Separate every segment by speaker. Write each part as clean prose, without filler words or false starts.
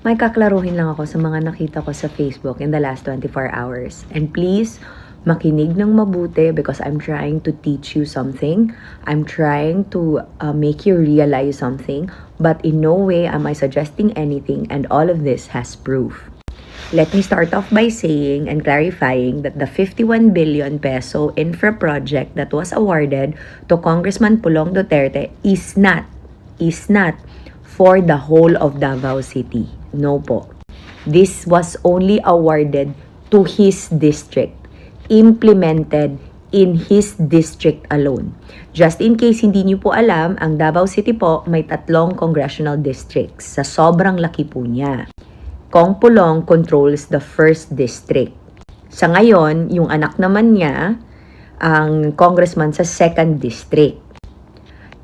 Speaker 1: May kaklaruhin lang ako sa mga nakita ko sa Facebook in the last 24 hours. And please, makinig ng mabuti because I'm trying to teach you something. I'm trying to make you realize something. But in no way am I suggesting anything, and all of this has proof. Let me start off by saying and clarifying that the 51 billion peso infra project that was awarded to Congressman Pulong Duterte is not for the whole of Davao City. No po. This was only awarded to his district, implemented in his district alone. Just in case hindi niyo po alam, ang Davao City po may 3 congressional districts. Sa sobrang laki po niya. Kong Pulong controls the 1st district. Sa ngayon, yung anak naman niya, ang congressman sa 2nd district.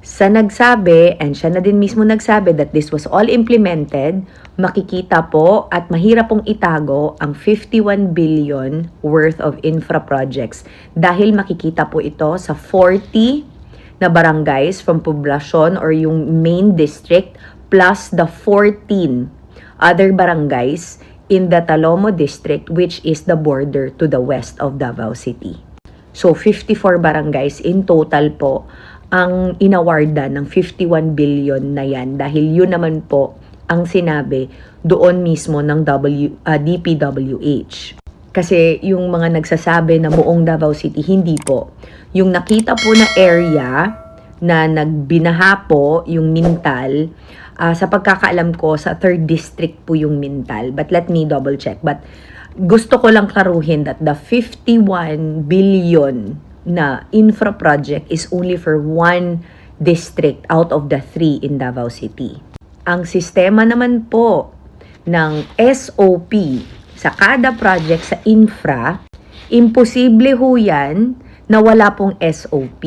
Speaker 1: Sa nagsabi, and siya na din mismo nagsabi that this was all implemented, makikita po at mahirap pong itago ang 51 billion worth of infra projects dahil makikita po ito sa 40 na barangays from poblasyon or yung main district plus the 14 other barangays in the Talomo district, which is the border to the west of Davao City. So 54 barangays in total po ang inawarda ng 51 billion na yan dahil yun naman po ang sinabi doon mismo ng DPWH. Kasi yung mga nagsasabi na buong Davao City, hindi po. Yung nakita po na area na nagbinaha po yung Mintal, sa pagkakaalam ko, sa 3rd district po yung Mintal. But let me double check. But gusto ko lang klaruhin that the 51 billion na infra project is only for 1 district out of the 3 in Davao City. Ang sistema naman po ng SOP sa kada project sa infra, imposible ho yan na wala pong SOP.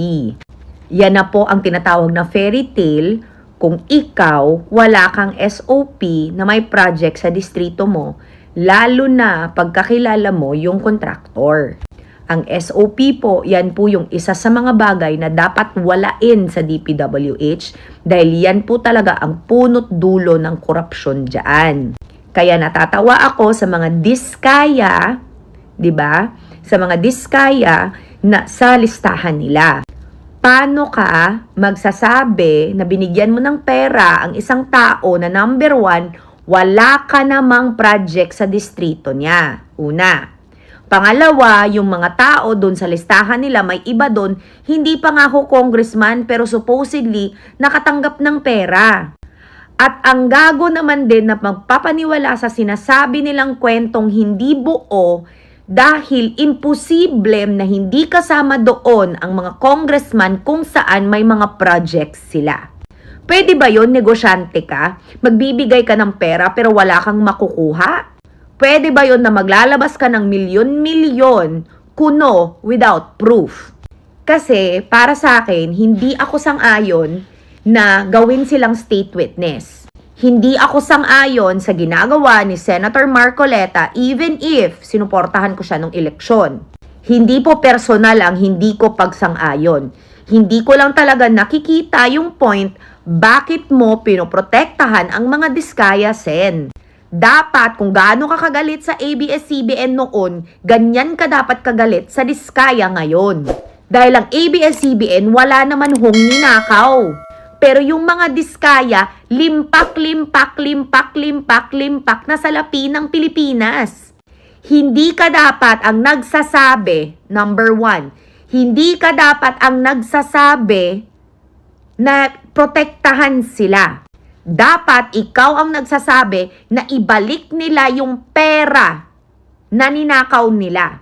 Speaker 1: Yan na po ang tinatawag na fairy tale kung ikaw wala kang SOP na may project sa distrito mo, lalo na pagkakilala mo yung contractor. Ang SOP po, yan po yung isa sa mga bagay na dapat walain sa DPWH dahil yan po talaga ang punot dulo ng korupsyon dyan. Kaya natatawa ako sa mga diskaya, di ba? Sa mga diskaya na sa listahan nila. Paano ka magsasabi na binigyan mo ng pera ang isang tao na number 1, wala ka namang project sa distrito niya? Una. Pangalawa, yung mga tao doon sa listahan nila, may iba doon, hindi pa nga ho congressman pero supposedly nakatanggap ng pera. At ang gago naman din na magpapaniwala sa sinasabi nilang kwentong hindi buo dahil imposible na hindi kasama doon ang mga congressman kung saan may mga projects sila. Pwede ba yon, negosyante ka? Magbibigay ka ng pera pero wala kang makukuha? Pwede ba yon na maglalabas ka ng milyon-milyon kuno without proof? Kasi para sa akin, hindi ako sang-ayon na gawin silang state witness. Hindi ako sang-ayon sa ginagawa ni Senator Marcoleta even if sinuportahan ko siya nung eleksyon. Hindi po personal ang hindi ko pagsang-ayon. Hindi ko lang talaga nakikita yung point bakit mo pinoprotektahan ang mga diskaya, Sen. Dapat kung gaano ka kagalit sa ABS-CBN noon, ganyan ka dapat kagalit sa diskaya ngayon. Dahil ang ABS-CBN wala naman hong ninakaw. Pero yung mga diskaya, limpak na salapi ng Pilipinas. Hindi ka dapat ang nagsasabi, number 1, hindi ka dapat ang nagsasabi na protektahan sila. Dapat ikaw ang nagsasabi na ibalik nila yung pera na ninakaw nila.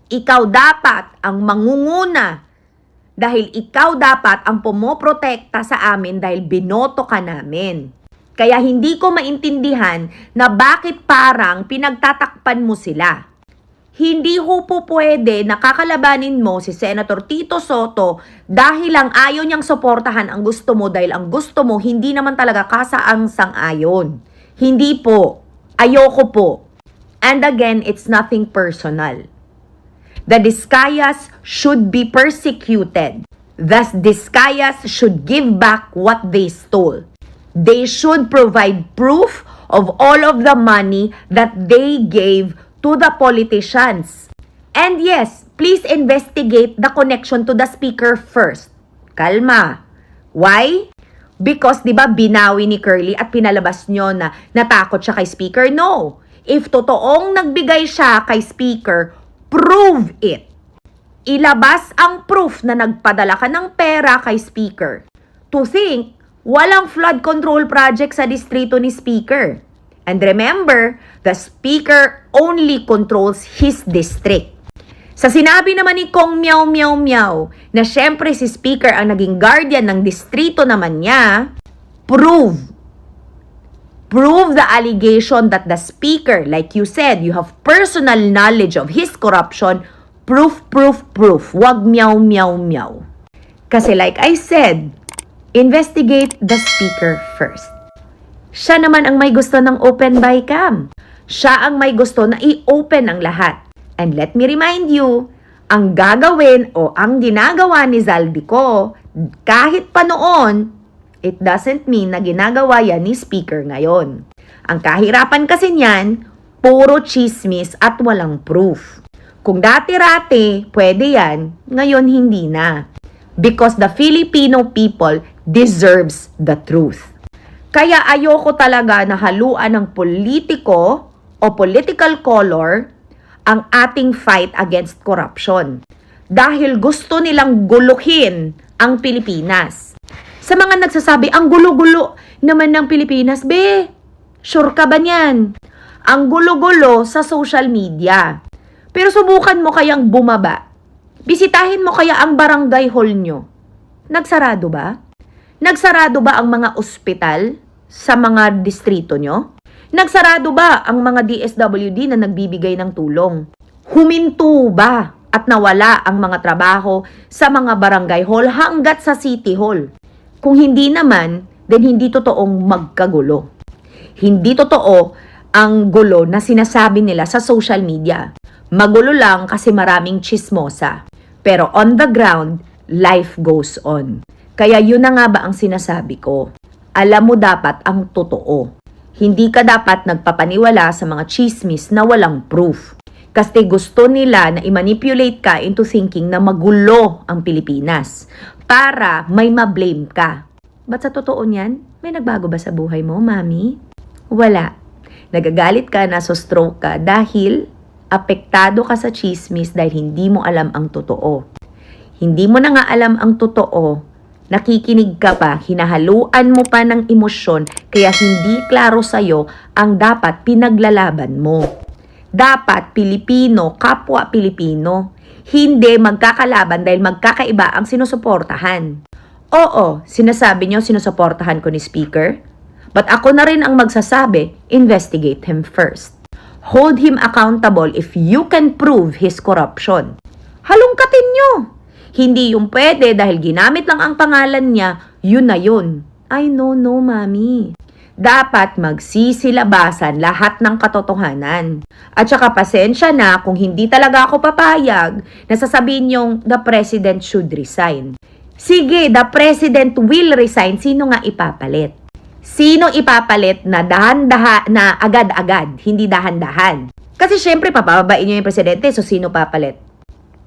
Speaker 1: Ikaw dapat ang mangunguna dahil ikaw dapat ang pumoprotekta sa amin dahil binoto ka namin. Kaya hindi ko maintindihan na bakit parang pinagtatakpan mo sila. Hindi ho po pwede na kakalabanin mo si Senator Tito Sotto dahil lang ayaw niyang suportahan ang gusto mo dahil ang gusto mo hindi naman talaga kasaang-sang-ayon. Hindi po. Ayoko po. And again, it's nothing personal. The Diskayas should be persecuted. The Diskayas should give back what they stole. They should provide proof of all of the money that they gave to the politicians. And yes, please investigate the connection to the speaker first. Kalma. Why? Because, di ba, binawi ni Curly at pinalabas nyo na natakot siya kay speaker? No. If totoong nagbigay siya kay speaker, prove it. Ilabas ang proof na nagpadala ka ng pera kay speaker. To think, walang flood control project sa distrito ni speaker. And remember, the speaker only controls his district. Sa sinabi naman ni Kong Meow Meow Meow na syempre si speaker ang naging guardian ng distrito naman niya, prove the allegation that the speaker, like you said, you have personal knowledge of his corruption. Proof. Wag meow meow meow. Kasi like I said, investigate the speaker first. Siya naman ang may gusto ng open by cam. Siya ang may gusto na i-open ang lahat. And let me remind you, ang gagawin o ang ginagawa ni Zaldico, kahit pa noon, it doesn't mean na ginagawa yan ni speaker ngayon. Ang kahirapan kasi niyan, puro chismis at walang proof. Kung dati-rati, pwede yan, ngayon hindi na. Because the Filipino people deserves the truth. Kaya ayoko talaga na haluan ng politiko o political color ang ating fight against corruption. Dahil gusto nilang guluhin ang Pilipinas. Sa mga nagsasabi, ang gulo-gulo naman ng Pilipinas, be, sure ka ba niyan? Ang gulo-gulo sa social media. Pero subukan mo kayang bumaba. Bisitahin mo kaya ang barangay hall nyo. Nagsarado ba? Nagsarado ba ang mga ospital sa mga distrito nyo? Nagsarado ba ang mga DSWD na nagbibigay ng tulong? Huminto ba at nawala ang mga trabaho sa mga barangay hall hanggat sa city hall? Kung hindi naman, then hindi totoong magkagulo. Hindi totoo ang gulo na sinasabi nila sa social media. Magulo lang kasi maraming chismosa. Pero on the ground, life goes on. Kaya yun na nga ba ang sinasabi ko? Alam mo dapat ang totoo. Hindi ka dapat nagpapaniwala sa mga chismis na walang proof. Kasi gusto nila na i-manipulate ka into thinking na magulo ang Pilipinas para may ma-blame ka. Ba't sa totoo niyan? May nagbago ba sa buhay mo, mami? Wala. Nagagalit ka, nasa-stroke ka dahil apektado ka sa chismis dahil hindi mo alam ang totoo. Hindi mo na nga alam ang totoo, nakikinig ka pa, hinahaluan mo pa ng emosyon, kaya hindi klaro sa'yo ang dapat pinaglalaban mo. Dapat Pilipino, kapwa Pilipino, hindi magkakalaban dahil magkakaiba ang sinusuportahan. Oo, sinasabi nyo sinusuportahan ko ni speaker, but ako na rin ang magsasabi, investigate him first. Hold him accountable if you can prove his corruption. Halongkatin nyo! Hindi yung pwede dahil ginamit lang ang pangalan niya, yun na yun. I know, no, mami. Dapat magsisilabasan lahat ng katotohanan. At saka pasensya na kung hindi talaga ako papayag na sasabihin yung the president should resign. Sige, the president will resign. Sino nga ipapalit? Sino ipapalit na na agad-agad, hindi dahan-dahan? Kasi syempre papababain niyo yung presidente, so sino papalit?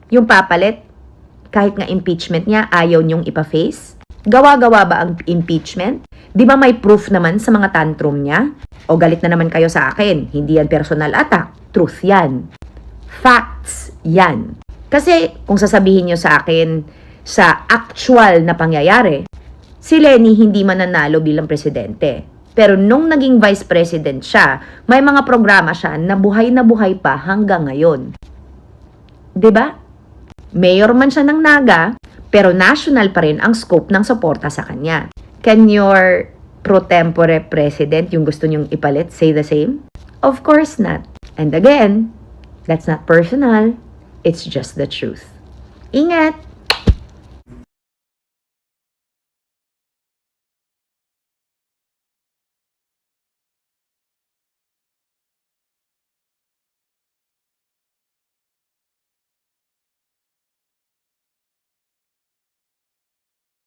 Speaker 1: Yung papalit? Kahit nga impeachment niya, ayaw niyong ipa-face? Gawa-gawa ba ang impeachment? Di ba may proof naman sa mga tantrum niya? O galit na naman kayo sa akin, hindi yan personal attack. Truth yan. Facts yan. Kasi kung sasabihin niyo sa akin sa actual na pangyayari, si Leni hindi mananalo bilang presidente. Pero nung naging vice president siya, may mga programa siya na buhay pa hanggang ngayon. Diba? Mayor man siya ng Naga, pero national pa rin ang scope ng suporta sa kanya. Can your pro tempore president, yung gusto niyong ipalit, say the same? Of course not. And again, that's not personal. It's just the truth. Ingat!